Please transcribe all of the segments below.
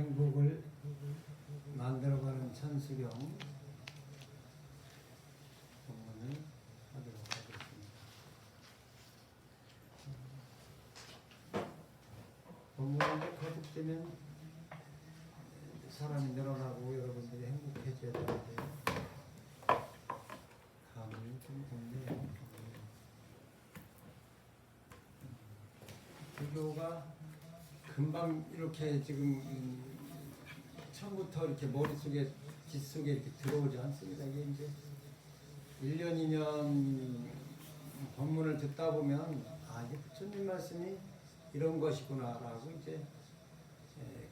행복을 만들어가는 천수경 본문을 하도록 하겠습니다. 본문이 거듭되면 사람이 늘어나고 여러분들이 행복해져야 되는데 감이 좀 없네요. 불교가 금방 이렇게 지금 처음부터 이렇게 머릿속에 귓속에 이렇게 들어오지 않습니다. 이게 이제 1년 2년 법문을 듣다 보면 이게 부처님 말씀이 이런 것이구나라고 이제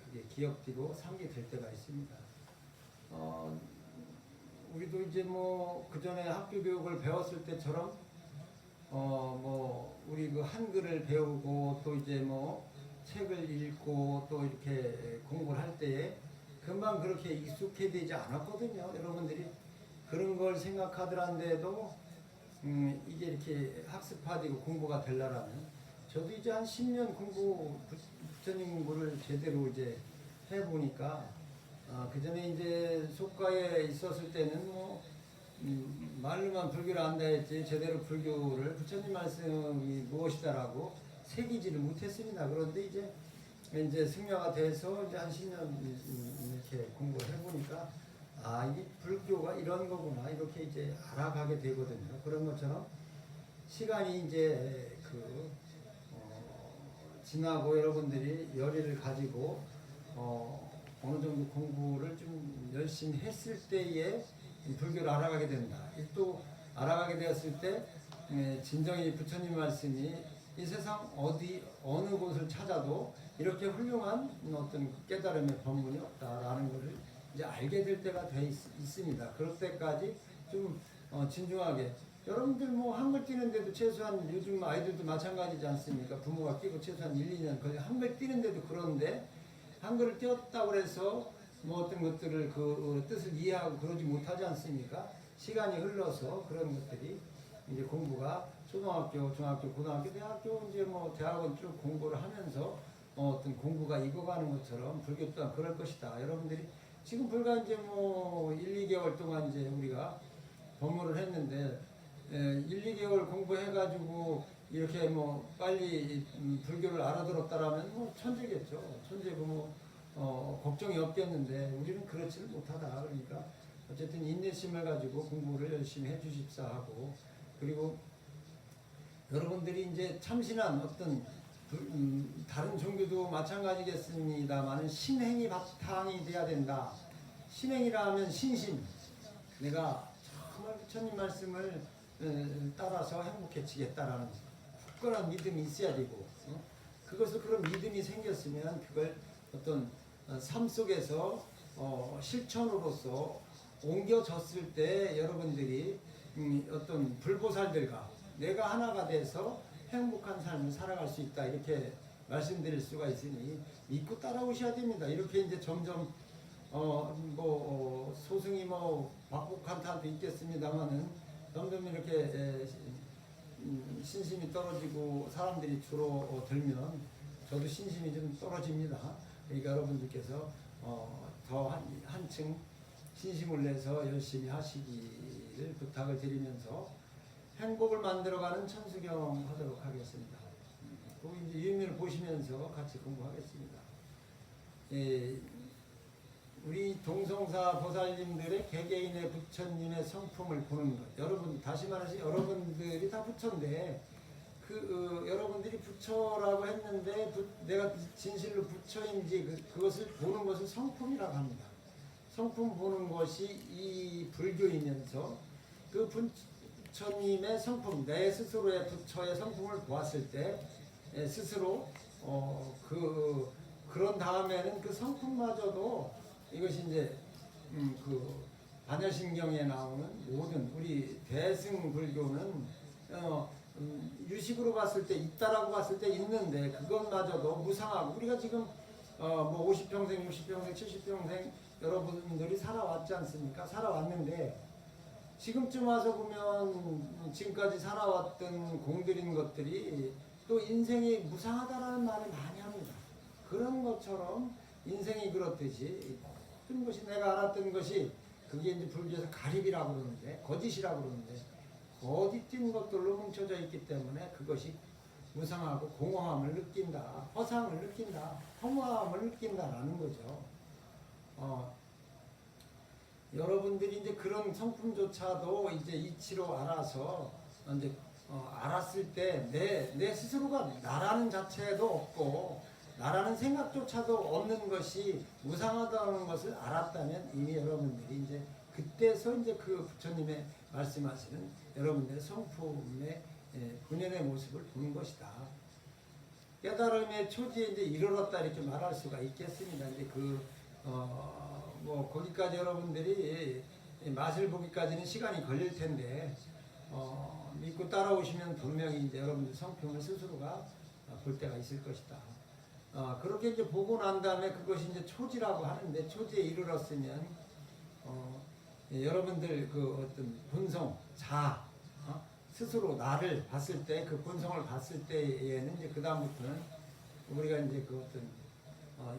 그게 기억되고 상기될 때가 있습니다. 우리도 이제 뭐 그 전에 학교 교육을 배웠을 때처럼 뭐 우리 그 한글을 배우고 또 이제 뭐 책을 읽고 또 이렇게 공부를 할 때에 금방 그렇게 익숙해지지 않았거든요. 여러분들이 그런 걸 생각하더란데도 이게 이렇게 학습화되고 공부가 되려면 저도 이제 한 10년 부처님 공부를 제대로 이제 해보니까 그 전에 이제 속가에 있었을 때는 뭐 말로만 불교를 안다 했지 제대로 불교를 부처님 말씀이 무엇이다라고 새기지를 못했습니다. 그런데 이제 승려가 돼서 이제 한 10년 이렇게 공부를 해보니까 이게 불교가 이런 거구나 이렇게 이제 알아가게 되거든요. 그런 것처럼 시간이 이제 지나고 여러분들이 열의를 가지고 어느 정도 공부를 좀 열심히 했을 때에 불교를 알아가게 된다. 또 알아가게 되었을 때 진정히 부처님 말씀이 이 세상 어느 곳을 찾아도 이렇게 훌륭한 어떤 깨달음의 법문이 없다라는 것을 이제 알게 될 때가 있습니다. 그럴 때까지 좀 진중하게 여러분들 뭐 한글 띄는데도 최소한 요즘 아이들도 마찬가지지 않습니까? 부모가 끼고 최소한 1, 2년 걸려 한글 띄는데도 그런데 한글을 띄웠다고 해서 뭐 어떤 것들을 그 뜻을 이해하고 그러지 못하지 않습니까? 시간이 흘러서 그런 것들이 이제 공부가 초등학교, 중학교, 고등학교, 대학교 이제 뭐 대학원 쭉 공부를 하면서 어떤 공부가 익어가는 것처럼 불교 또한 그럴 것이다. 여러분들이 지금 불과 이제 뭐 1, 2개월 동안 이제 우리가 법문을 했는데 1, 2개월 공부해가지고 이렇게 뭐 빨리 불교를 알아들었다라면 뭐 천재겠죠. 천재고 뭐 걱정이 없겠는데 우리는 그렇지는 못하다. 그러니까 어쨌든 인내심을 가지고 공부를 열심히 해주십사 하고 그리고 여러분들이 이제 참신한 어떤 다른 종교도 마찬가지겠습니다만 신행이 바탕이 돼야 된다. 신행이라 하면 신심. 내가 정말 부처님 말씀을 따라서 행복해지겠다라는 굳건한 믿음이 있어야 되고 그것을 그런 믿음이 생겼으면 그걸 어떤 삶 속에서 실천으로서 옮겨졌을 때 여러분들이 어떤 불보살들과 내가 하나가 돼서 행복한 삶을 살아갈 수 있다 이렇게 말씀드릴 수가 있으니 믿고 따라오셔야 됩니다. 이렇게 이제 점점 소승이 뭐 박복한타도 있겠습니다만은 점점 이렇게 신심이 떨어지고 사람들이 줄어들면 저도 신심이 좀 떨어집니다. 그러니까 여러분들께서 더 한층 신심을 내서 열심히 하시기를 부탁을 드리면서 행복을 만들어가는 천수경 하도록 하겠습니다. 그 이제 유인을 보시면서 같이 공부하겠습니다. 우리 동성사 보살님들의 개개인의 부처님의 성품을 보는 것. 여러분 다시 말해서 여러분들이 다 부처인데 여러분들이 부처라고 했는데 내가 진실로 부처인지 그것을 보는 것을 성품이라고 합니다. 성품 보는 것이 이 불교이면서 그 부처님의 성품, 내 스스로의 부처의 성품을 보았을 때 스스로 그런 다음에는 그 성품마저도 이것이 이제 그 반야신경에 나오는 모든 우리 대승 불교는 유식으로 봤을 때 있다라고 봤을 때 있는데 그것마저도 무상하고 우리가 지금 뭐 50평생, 60평생, 70평생 여러분들이 살아왔지 않습니까? 살아왔는데 지금쯤 와서 보면 지금까지 살아왔던 공들인 것들이 또 인생이 무상하다라는 말을 많이 합니다. 그런 것처럼 인생이 그렇듯이 모든 것이 내가 알았던 것이 그게 이제 불교에서 가립이라고 그러는데 거짓이라고 그러는데 거짓된 것들로 뭉쳐져 있기 때문에 그것이 무상하고 공허함을 느낀다, 허상을 느낀다, 허무함을 느낀다라는 거죠. 여러분들이 이제 그런 성품조차도 이제 이치로 알아서 이제 알았을 때 내 스스로가 나라는 자체도 없고 나라는 생각조차도 없는 것이 무상하다는 것을 알았다면 이미 여러분들이 이제 그때서 이제 그 부처님의 말씀하시는 여러분들의 성품의 본연의 모습을 보는 것이다. 깨달음의 초지에 이제 이르렀다 이렇게 말할 수가 있겠습니다. 이제 뭐 거기까지 여러분들이 맛을 보기까지는 시간이 걸릴 텐데 믿고 따라오시면 분명히 이제 여러분들 성품을 스스로가 볼 때가 있을 것이다. 그렇게 이제 보고 난 다음에 그것이 이제 초지라고 하는데 초지에 이르렀으면 여러분들 그 어떤 본성, 스스로 나를 봤을 때 그 본성을 봤을 때에는 이제 그 다음부터는 우리가 이제 그 어떤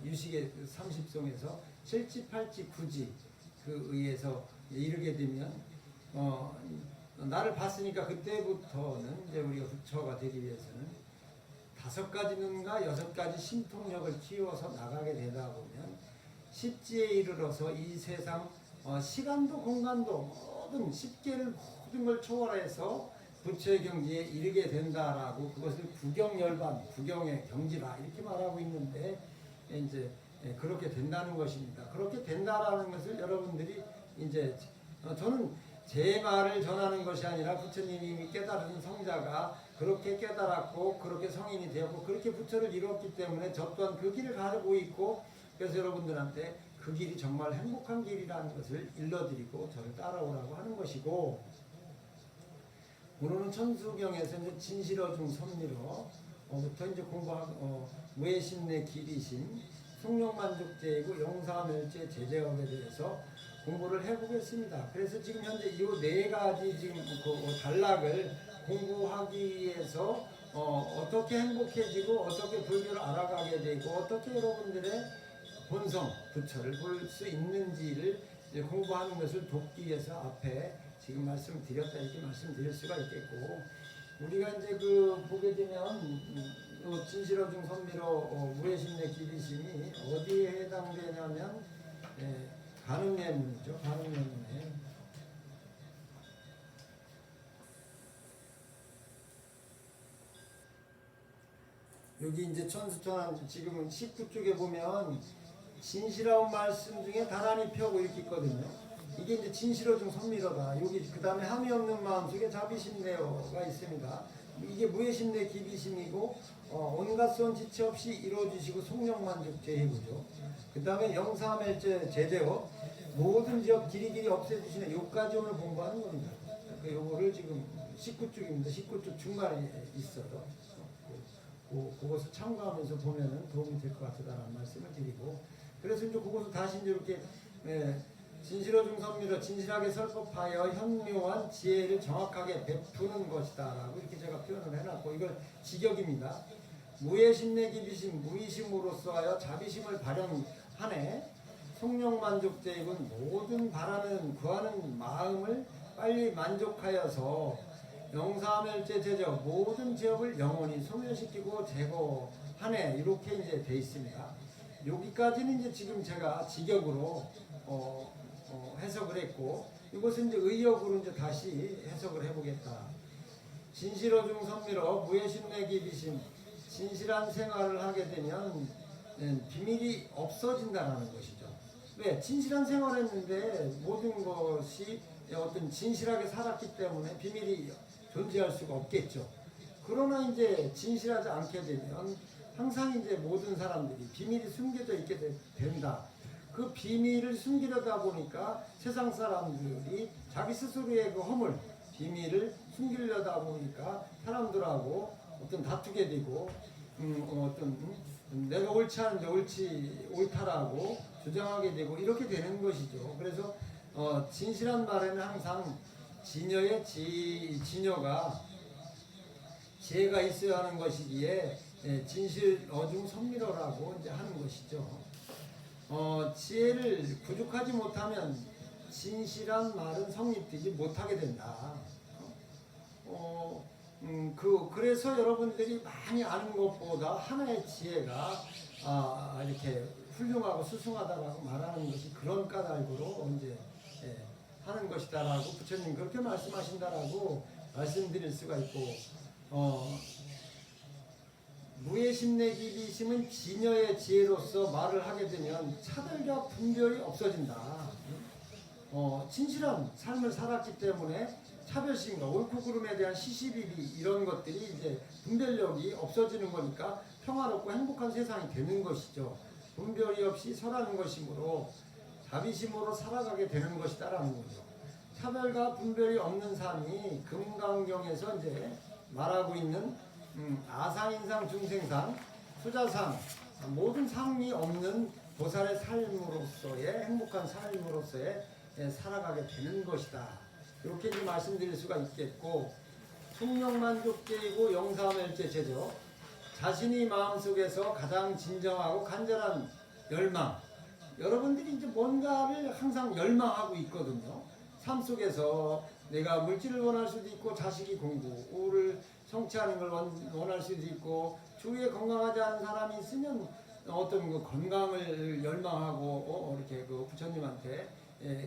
유식의 30송에서 7지, 8지, 9지 그 의해서 이르게 되면 나를 봤으니까 그때부터는 이제 우리가 부처가 되기 위해서는 5가지 눈과 6가지 신통력을 키워서 나가게 되다 보면 10지에 이르러서 이 세상 시간도 공간도 모든 10계를 모든 걸 초월해서 부처의 경지에 이르게 된다라고 그것을 구경열반, 구경의 경지라 이렇게 말하고 있는데 이제 그렇게 된다는 것입니다. 그렇게 된다라는 것을 여러분들이 이제 저는 제 말을 전하는 것이 아니라 부처님이 깨달은 성자가 그렇게 깨달았고 그렇게 성인이 되었고 그렇게 부처를 이루었기 때문에 저 또한 그 길을 가고 있고 그래서 여러분들한테 그 길이 정말 행복한 길이라는 것을 일러드리고 저를 따라오라고 하는 것이고 오늘은 천수경에서 이제 진실어중 선미로부터 이제 공부하고 무해심내 길이심 성령만족제이고 영사멸제 제제업에 대해서 공부를 해보겠습니다. 그래서 지금 현재 이 4가지 지금 그 단락을 공부하기 위해서 어떻게 행복해지고 어떻게 불교를 알아가게 되고 어떻게 여러분들의 본성, 부처를 볼 수 있는지를 공부하는 것을 돕기 위해서 앞에 지금 말씀드렸다 이렇게 말씀드릴 수가 있겠고 우리가 이제 그 보게 되면 진실어중 선미로 무해심내 기비심이 어디에 해당되냐면 가늠예문이죠. 가늠예문에 여기 이제 천수천한 지금은 19쪽에 보면 진실한 말씀 중에 다란히 펴고 이렇게 있거든요. 이게 이제 진실어중 선미로다. 여기 그 다음에 함이 없는 마음속에 자비심내어가 있습니다. 이게 무해심내 기비심이고 온갖 손 지체 없이 이루어주시고 속력만족 제해구죠. 그 다음에 영사멸제 제대어 모든 지역 길이길이 없애주시는 요까지 오늘 공부하는 겁니다. 요거를 지금 19쪽입니다. 19쪽 중간에 있어요. 그것을 참고하면서 보면은 도움이 될 것 같다라는 말씀을 드리고 그래서 이제 그것을 다시 이제 이렇게 진실어중 선미로 진실하게 설법하여 현묘한 지혜를 정확하게 베푸는 것이다라고 이렇게 제가 표현을 해놨고 이걸 직역입니다. 무해심내 기비심 무의심으로써 하여 자비심을 발현하네 속력만족제이군 모든 바라는 구하는 마음을 빨리 만족하여서 영사멸제 제저 모든 지역을 영원히 소멸시키고 제거하네 이렇게 이제 돼 있습니다. 여기까지는 이제 지금 제가 직역으로 해석을 했고 이것은 이제 의역으로 이제 다시 해석을 해보겠다. 진실어중 선미로 무해심내 기비심 진실한 생활을 하게 되면 비밀이 없어진다는 것이죠. 왜? 진실한 생활을 했는데 모든 것이 어떤 진실하게 살았기 때문에 비밀이 존재할 수가 없겠죠. 그러나 이제 진실하지 않게 되면 항상 이제 모든 사람들이 비밀이 숨겨져 있게 된다. 그 비밀을 숨기려다 보니까 세상 사람들이 자기 스스로의 그 허물, 비밀을 숨기려다 보니까 사람들하고 어떤 다투게 되고 내가 옳지 않은데 옳다라고 주장하게 되고 이렇게 되는 것이죠. 그래서 진실한 말에는 항상 진여의 진여가 지혜가 있어야 하는 것이기에 진실어중 선미로라고 이제 하는 것이죠. 지혜를 부족하지 못하면 진실한 말은 성립되지 못하게 된다. 그래서 여러분들이 많이 아는 것보다 하나의 지혜가 이렇게 훌륭하고 수승하다라고 말하는 것이 그런 까닭으로 이제 하는 것이다라고 부처님 그렇게 말씀하신다라고 말씀드릴 수가 있고, 무예심내 기비심은 진여의 지혜로서 말을 하게 되면 차별과 분별이 없어진다. 진실한 삶을 살았기 때문에 차별심과 옳고 그름에 대한 시시비비 이런 것들이 이제 분별력이 없어지는 거니까 평화롭고 행복한 세상이 되는 것이죠. 분별이 없이 설하는 것이므로 자비심으로 살아가게 되는 것이다라는 거죠. 차별과 분별이 없는 삶이 금강경에서 이제 말하고 있는 아상인상, 중생상, 수자상 모든 상이 없는 보살의 삶으로서의 행복한 삶으로서의 살아가게 되는 것이다. 이렇게 이제 말씀드릴 수가 있겠고, 충명만족제이고 영사멸제제죠. 자신이 마음속에서 가장 진정하고 간절한 열망. 여러분들이 이제 뭔가를 항상 열망하고 있거든요. 삶 속에서 내가 물질을 원할 수도 있고, 자식이 공부를 성취하는 걸 원할 수도 있고, 주위에 건강하지 않은 사람이 있으면 어떤 그 건강을 열망하고 이렇게 그 부처님한테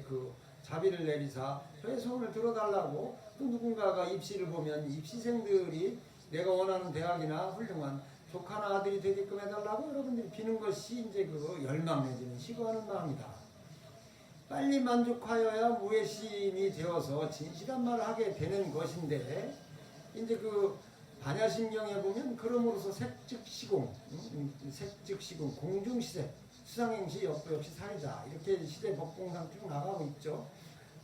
그 자비를 내리사 저의 소원을 들어달라고, 또 누군가가 입시를 보면 입시생들이 내가 원하는 대학이나 훌륭한 조카나 아들이 되게끔 해달라고 여러분들이 비는 것이 이제 그 열망 내지는 시구하는 마음이다. 빨리 만족하여야 무예심이 되어서 진실한 말을 하게 되는 것인데, 이제 그 반야심경에 보면 그럼으로써 색즉시공, 색즉시공, 공중시색, 수상행시, 역부 역시 사회자 이렇게 시대 법공상 쭉 나가고 있죠.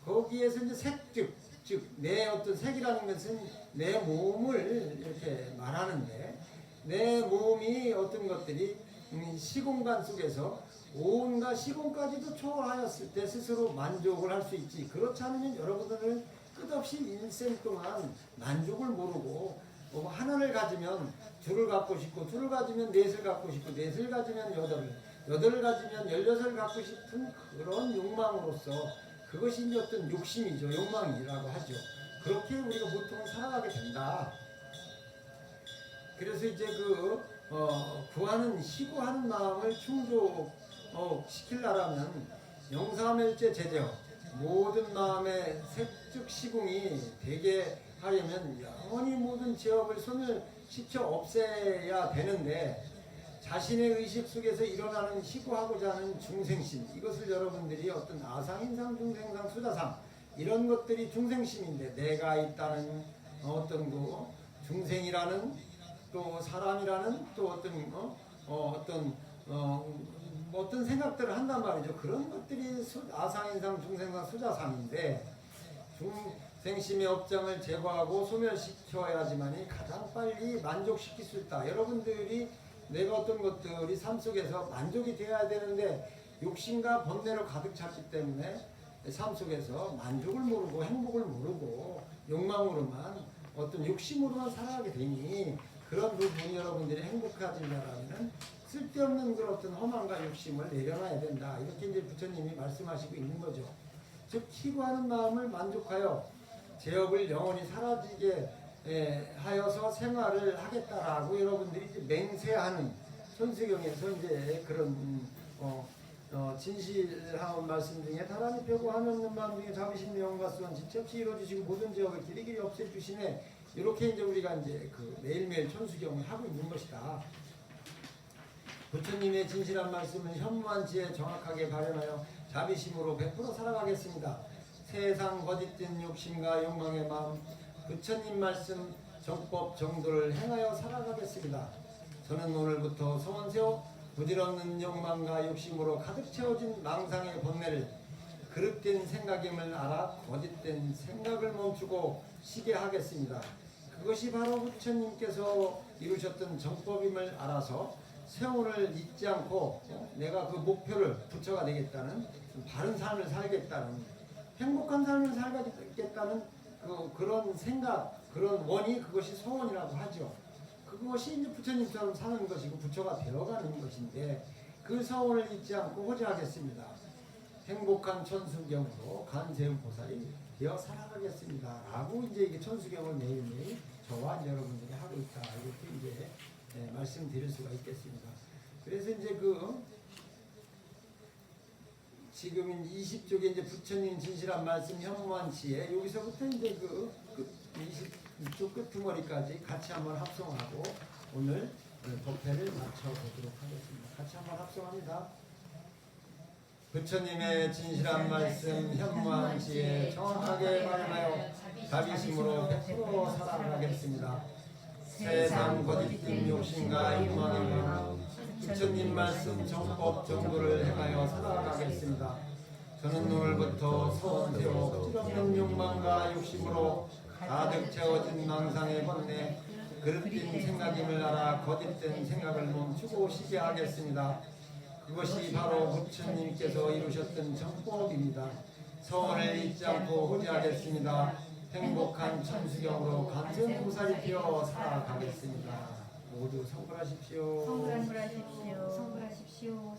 거기에서 이제 색즉, 즉 내 어떤 색이라는 것은 내 몸을 이렇게 말하는데, 내 몸이 어떤 것들이 시공간 속에서 온갖 시공까지도 초월하였을 때 스스로 만족을 할 수 있지. 그렇지 않으면 여러분들은 끝없이 일생 동안 만족을 모르고, 하나를 가지면 둘을 갖고 싶고, 둘을 가지면 넷을 갖고 싶고, 넷을 가지면 여덟을 가지면 16을 갖고 싶은 그런 욕망으로서, 그것이 이제 어떤 욕심이죠. 욕망이라고 하죠. 그렇게 우리가 보통 살아가게 된다. 그래서 이제 구하는, 시구하는 마음을 충족시키려면 영사멸제 제재요. 모든 마음의 색즉 시궁이 되게 하려면 영원히 모든 죄업을 소멸시켜 없애야 되는데, 자신의 의식 속에서 일어나는 시구하고자 하는 중생심, 이것을 여러분들이 어떤 아상인상, 중생상, 수자상 이런 것들이 중생심인데, 내가 있다는 어떤 중생이라는, 또 사람이라는, 또 어떤 생각들을 한단 말이죠. 그런 것들이 아상인상, 중생상, 수자상인데, 중생심의 업장을 제거하고 소멸시켜야지만이 가장 빨리 만족시킬 수 있다. 여러분들이 내가 어떤 것들이 삶 속에서 만족이 되어야 되는데 욕심과 번뇌로 가득 찼기 때문에 삶 속에서 만족을 모르고 행복을 모르고 욕망으로만, 어떤 욕심으로만 살아가게 되니, 그런 부분이 여러분들이 행복하지려면 쓸데없는 그런 어떤 허망과 욕심을 내려놔야 된다. 이렇게 이제 부처님이 말씀하시고 있는 거죠. 즉 희구하는 마음을 만족하여 제업을 영원히 사라지게 하여서 생활을 하겠다라고 여러분들이 이제 맹세하는, 천수경에서 이제 그런 진실한 말씀 중에 다란히 펴고 하는 마음 중에 자비심 내용과 수원 지체 없이 이루어지시고 모든 제업을 길이길이 없애주시네. 이렇게 이제 우리가 이제 매일매일 천수경을 하고 있는 것이다. 부처님의 진실한 말씀은 현무한 지혜 정확하게 발현하여 자비심으로 100% 살아가겠습니다. 세상 거짓된 욕심과 욕망의 마음, 부처님 말씀 정법 정도를 행하여 살아가겠습니다. 저는 오늘부터 소원세워 부질없는 욕망과 욕심으로 가득 채워진 망상의 번뇌를 그릇된 생각임을 알아 거짓된 생각을 멈추고 쉬게 하겠습니다. 그것이 바로 부처님께서 이루셨던 정법임을 알아서 세월을 잊지 않고 내가 그 목표를 부처가 되겠다는, 바른 삶을 살겠다는, 행복한 삶을 살겠다는 그런 생각, 그런 원이, 그것이 소원이라고 하죠. 그것이 이제 부처님처럼 사는 것이고 부처가 되어가는 것인데, 그 서원을 잊지 않고 호지하겠습니다. 행복한 천수경으로 간세음보살이 되어 살아가겠습니다. 라고 이제 이게 천수경을 매일매일 저와 여러분들이 하고 있다. 이렇게 이제 말씀드릴 수가 있겠습니다. 그래서 이제 지금 20쪽에 이제 부처님 진실한 말씀 현무한치에 여기서부터 이제 22쪽 끝머리까지 같이 한번 합성하고 오늘 법회를 마쳐보도록 하겠습니다. 같이 한번 합성합니다. 부처님의 진실한 말씀 현무한치에 정확하게 반응하여 자비심으로 100% 살아가겠습니다. 세상 거짓된 욕심과 욕망에는 부처님 말씀 정법 정도를 행하여 살아가겠습니다. 저는 오늘부터 서원세워 끝없는 욕망과 욕심으로 가득 채워진 망상의 번뇌 그릇된 생각임을 알아 거짓된 생각을 멈추고 쉬게 하겠습니다. 그것이 바로 부처님께서 이루셨던 정법입니다. 서원을 잊지 않고 호지하겠습니다. 행복한 천수경으로 간세음보살이 되어 살아가겠습니다. 모두 성불하십시오. 성불하십시오. 성불하십시오.